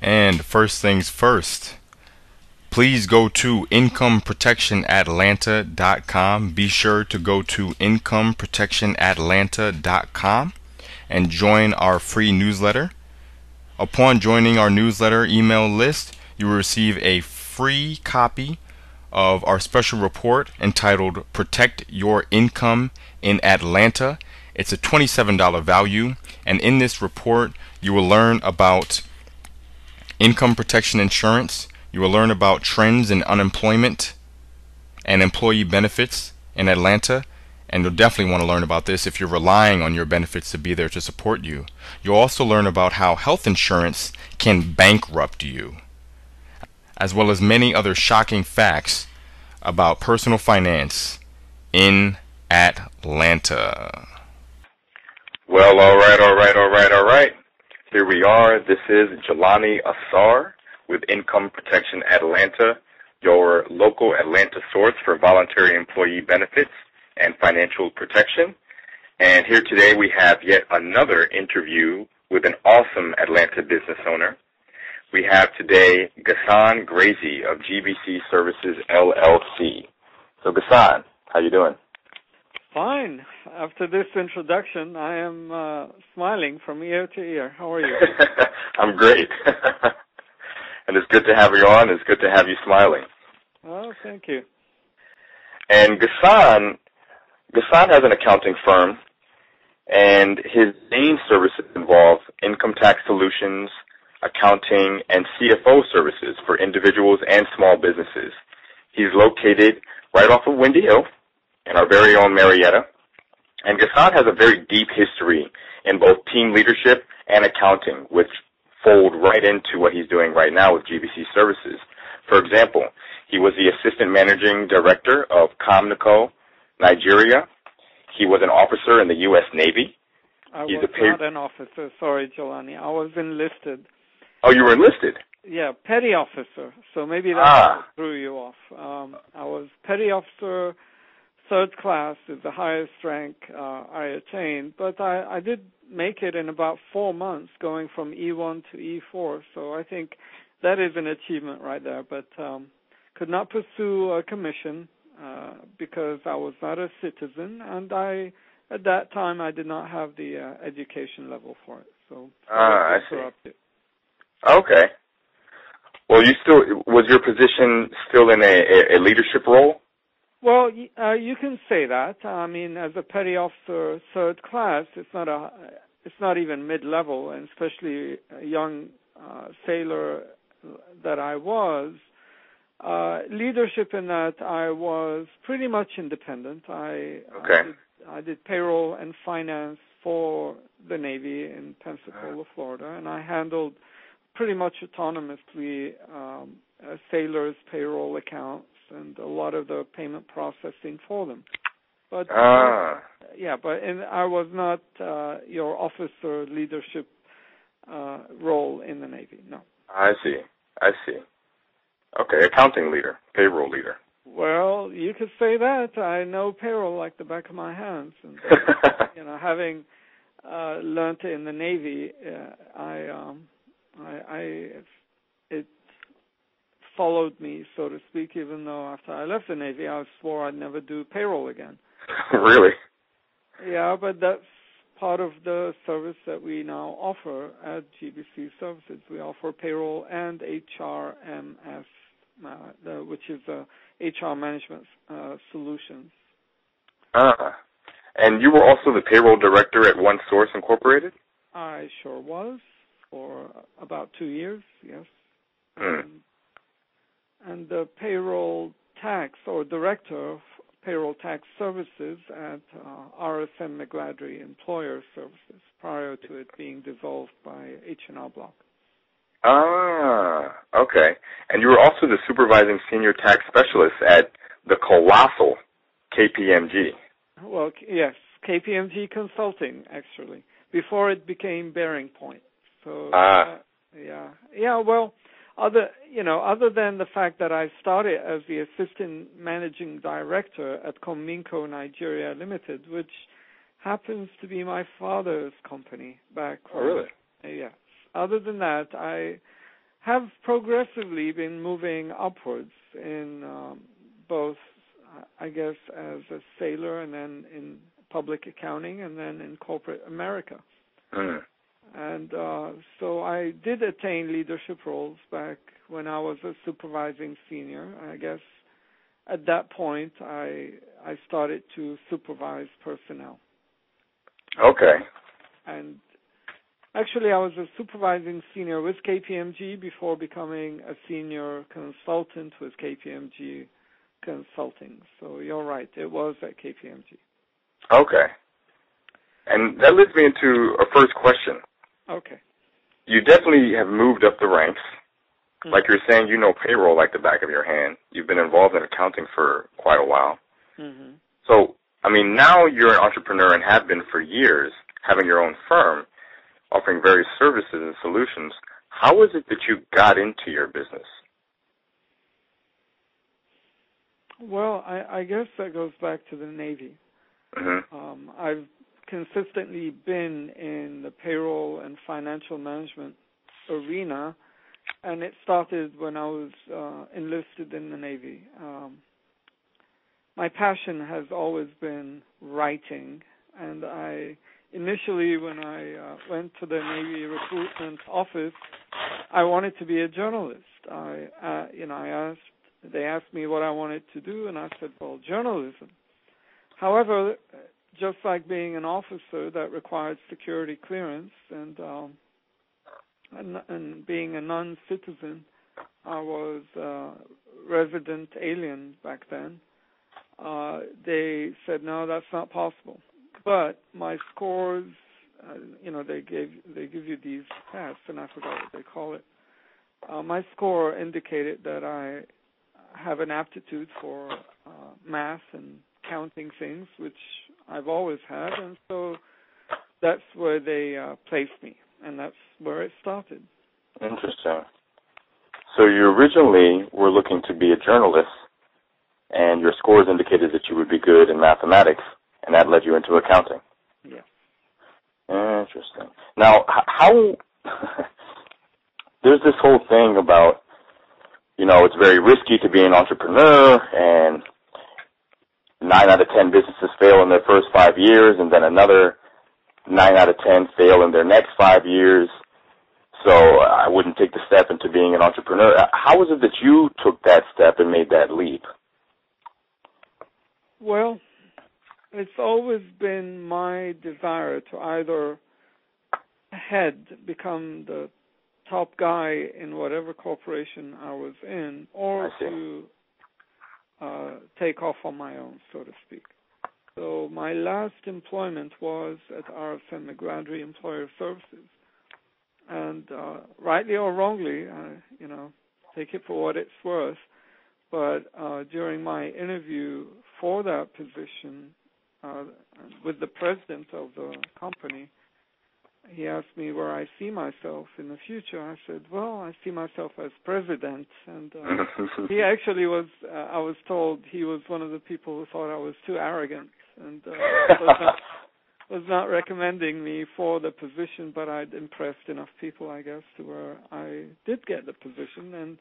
And first things first, please go to incomeprotectionatlanta.com. Be sure to go to incomeprotectionatlanta.com and join our free newsletter. Upon joining our newsletter email list, you will receive a free copy of our special report entitled Protect Your Income in Atlanta. It's a $27 value, and in this report, you will learn about income protection insurance. You will learn about trends in unemployment and employee benefits in Atlanta, and you'll definitely want to learn about this if you're relying on your benefits to be there to support you. You'll also learn about how health insurance can bankrupt you, as well as many other shocking facts about personal finance in Atlanta. Well, all right. Here we are. This is Jelani Asar with Income Protection Atlanta, your local Atlanta source for voluntary employee benefits and financial protection. And here today we have yet another interview with an awesome Atlanta business owner. We have today Ghassan Ghraizi of GBC Services LLC. So Ghassan, how you doing? Fine. After this introduction, I am smiling from ear to ear. How are you? I'm great. And it's good to have you on. It's good to have you smiling. Oh, thank you. And Ghassan has an accounting firm, and his main services involve income tax solutions, accounting, and CFO services for individuals and small businesses. He's located right off of Windy Hill in our very own Marietta. And Ghassan has a very deep history in both team leadership and accounting, which fold right into what he's doing right now with GBC Services. For example, he was the Assistant Managing Director of Comnico, Nigeria. He was an officer in the U.S. Navy. I was not an officer. Sorry, Jelani. I was enlisted. Oh, you were enlisted? Yeah, petty officer. So maybe that threw you off. I was petty officer. Third class is the highest rank I attained, but I did make it in about 4 months, going from E1 to E4. So I think that is an achievement right there. But could not pursue a commission because I was not a citizen, and at that time I did not have the education level for it. So I see. Okay. Well, was your position still in a leadership role? Well, you can say that. I mean, as a petty officer, third class, it's not even mid-level, and especially a young sailor that I was. Leadership in that I was pretty much independent. I did payroll and finance for the Navy in Pensacola, Florida, and I handled pretty much autonomously sailors' payroll accounts and a lot of the payment processing for them. But I was not your officer leadership role in the Navy. No. I see. Okay, accounting leader, payroll leader. Well, you could say that. I know payroll like the back of my hands, and having learned in the Navy, it followed me, so to speak, even though after I left the Navy, I swore I'd never do payroll again. Really? Yeah, but that's part of the service that we now offer at GBC Services. We offer payroll and HRMS, which is HR Management Solutions. And you were also the payroll director at One Source Incorporated? I sure was, for about 2 years, yes. And the payroll tax, or director of payroll tax services at RSM McGladrey Employer Services, prior to it being dissolved by H&R Block. Okay. And you were also the supervising senior tax specialist at the colossal KPMG. Well, yes, KPMG Consulting, actually, before it became Bearing Point. So, well, other than the fact that I started as the assistant managing director at Cominco Nigeria Limited, which happens to be my father's company back home. Oh, really? Yes. Other than that, I have progressively been moving upwards in both, I guess, as a sailor and then in public accounting and then in corporate America. And so I did attain leadership roles back when I was a supervising senior. I guess at that point I started to supervise personnel. Okay. And actually I was a supervising senior with KPMG before becoming a senior consultant with KPMG Consulting. So you're right, it was at KPMG. Okay. And that leads me into a first question. Okay. You definitely have moved up the ranks. Like you're saying, you know payroll like the back of your hand. You've been involved in accounting for quite a while. Mm-hmm. So, I mean, now you're an entrepreneur and have been for years, having your own firm, offering various services and solutions. How is it that you got into your business? Well, I guess that goes back to the Navy. Mm-hmm. I've consistently been in the payroll and financial management arena, and it started when I was enlisted in the Navy. My passion has always been writing, and initially when I went to the Navy recruitment office, I wanted to be a journalist. They asked me what I wanted to do, and I said, well, journalism. However, just like being an officer that required security clearance and being a non-citizen, I was a resident alien back then. They said, no, that's not possible. But my scores, they give you these tests, and I forgot what they call it. My score indicated that I have an aptitude for math and counting things, which I've always had, and so that's where they placed me, and that's where it started. Interesting. So you originally were looking to be a journalist, and your scores indicated that you would be good in mathematics, and that led you into accounting. Yeah. Interesting. Now, how there's this whole thing about, it's very risky to be an entrepreneur, and 9 out of 10 businesses fail in their first 5 years, and then another 9 out of 10 fail in their next 5 years. So I wouldn't take the step into being an entrepreneur. How was it that you took that step and made that leap? Well, it's always been my desire to either become the top guy in whatever corporation I was in, or to take off on my own, so to speak. So my last employment was at RSM McGradry Employer Services. And rightly or wrongly, take it for what it's worth, but during my interview for that position with the president of the company, he asked me where I see myself in the future. I said, well, I see myself as president. And he actually was, I was told he was one of the people who thought I was too arrogant and was not recommending me for the position, but I'd impressed enough people, I guess, to where I did get the position. And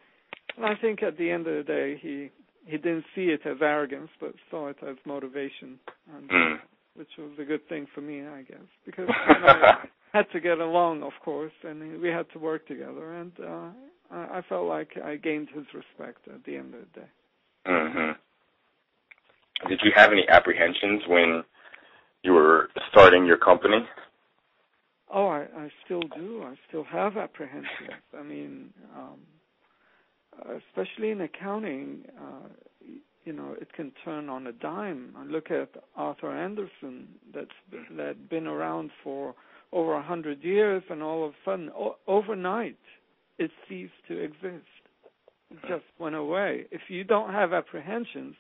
I think at the end of the day, he didn't see it as arrogance, but saw it as motivation, and, which was a good thing for me, I guess, because I had to get along, of course, and we had to work together, and I felt like I gained his respect at the end of the day. Mm-hmm. Did you have any apprehensions when you were starting your company? Oh, I still do. I still have apprehensions. I mean, especially in accounting, it can turn on a dime. I look at Arthur Andersen, that's been around for over 100 years, and all of a sudden, overnight, it ceased to exist. It just went away. If you don't have apprehensions,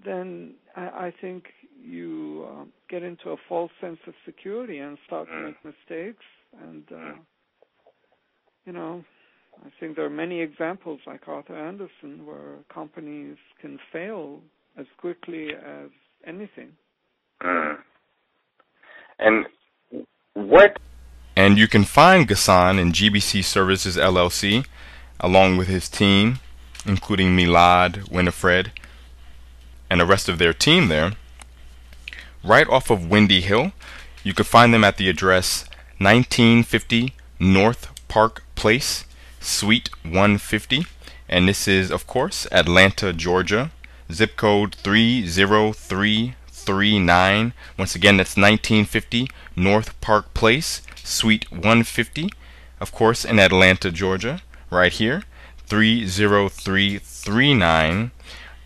then I think you get into a false sense of security and start to make mistakes. And, I think there are many examples like Arthur Andersen where companies can fail as quickly as anything. And what? And you can find Ghassan in GBC Services LLC, along with his team, including Milad, Winifred, and the rest of their team there, right off of Windy Hill. You can find them at the address 1950 North Park Place, Suite 150, and this is, of course, Atlanta, Georgia, zip code 30339. Once again, that's 1950 North Park Place, Suite 150, of course, in Atlanta, Georgia, right here, 30339.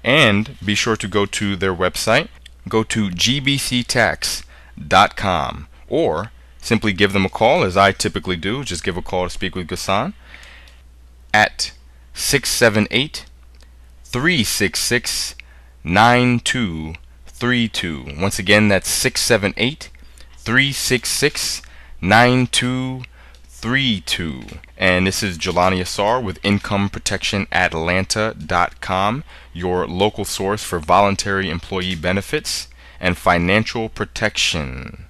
And be sure to go to their website. Go to gbctax.com, or simply give them a call, as I typically do. Just give a call to speak with Ghassan at 678-366-9232. Once again, that's 678-366-9232. And this is Jelani Asar with IncomeProtectionAtlanta.com, your local source for voluntary employee benefits and financial protection.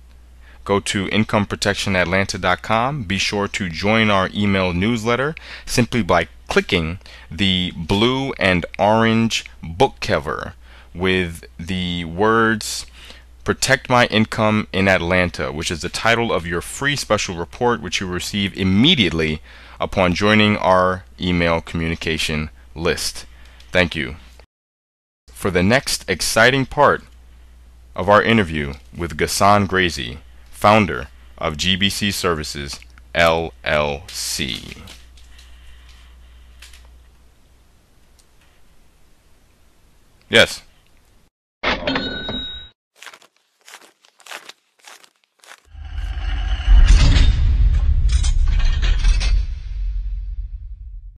Go to IncomeProtectionAtlanta.com. Be sure to join our email newsletter simply by clicking the blue and orange book cover with the words "Protect My Income in Atlanta," which is the title of your free special report, which you receive immediately upon joining our email communication list. Thank you. For the next exciting part of our interview with Ghassan Ghraizi, founder of GBC Services LLC. Yes.